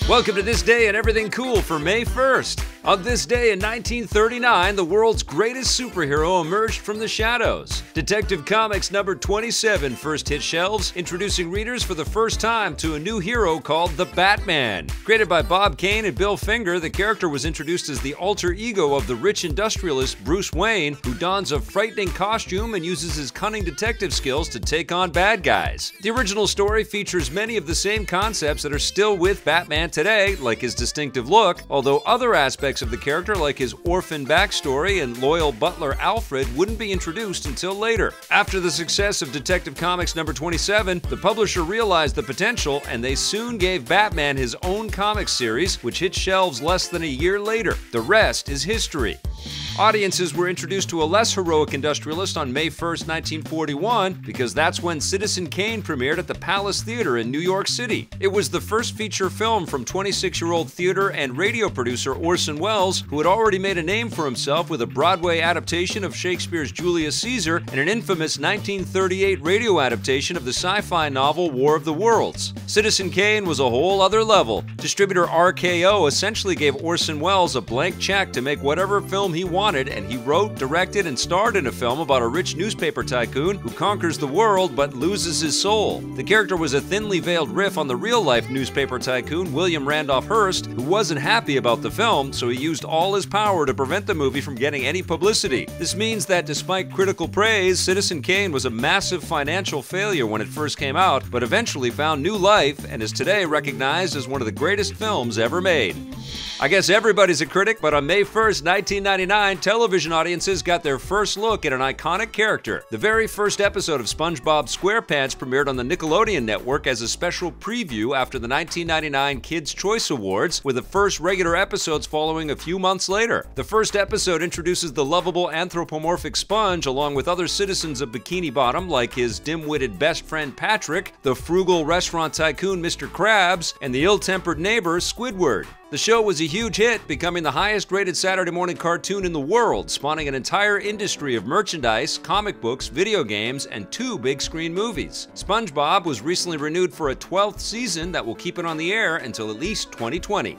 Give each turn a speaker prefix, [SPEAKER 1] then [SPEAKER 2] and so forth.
[SPEAKER 1] Welcome to This Day and Everything Cool for May 1st. On this day in 1939, the world's greatest superhero emerged from the shadows. Detective Comics number 27 first hit shelves, introducing readers for the first time to a new hero called the Batman. Created by Bob Kane and Bill Finger, the character was introduced as the alter ego of the rich industrialist Bruce Wayne, who dons a frightening costume and uses his cunning detective skills to take on bad guys. The original story features many of the same concepts that are still with Batman today, like his distinctive look, although other aspects of the character, like his orphan backstory and loyal butler Alfred, wouldn't be introduced until later. After the success of Detective Comics number 27, the publisher realized the potential, and they soon gave Batman his own comic series, which hit shelves less than a year later. The rest is history. Audiences were introduced to a less heroic industrialist on May 1st, 1941, because that's when Citizen Kane premiered at the Palace Theater in New York City. It was the first feature film from 26-year-old theater and radio producer Orson Welles, who had already made a name for himself with a Broadway adaptation of Shakespeare's Julius Caesar and an infamous 1938 radio adaptation of the sci-fi novel War of the Worlds. Citizen Kane was a whole other level. Distributor RKO essentially gave Orson Welles a blank check to make whatever film he wanted, and he wrote, directed, and starred in a film about a rich newspaper tycoon who conquers the world but loses his soul. The character was a thinly veiled riff on the real-life newspaper tycoon William Randolph Hearst, who wasn't happy about the film, so he used all his power to prevent the movie from getting any publicity. This means that despite critical praise, Citizen Kane was a massive financial failure when it first came out, but eventually found new life and is today recognized as one of the greatest films ever made. I guess everybody's a critic, but on May 1st, 1999, television audiences got their first look at an iconic character. The very first episode of Spongebob SquarePants premiered on the Nickelodeon network as a special preview after the 1999 Kids' Choice Awards, with the first regular episodes following a few months later. The first episode introduces the lovable anthropomorphic Sponge along with other citizens of Bikini Bottom, like his dim-witted best friend Patrick, the frugal restaurant tycoon Mr. Krabs, and the ill-tempered neighbor Squidward. The show was a huge hit, becoming the highest-rated Saturday morning cartoon in the world, spawning an entire industry of merchandise, comic books, video games, and 2 big-screen movies. SpongeBob was recently renewed for a 12th season that will keep it on the air until at least 2020.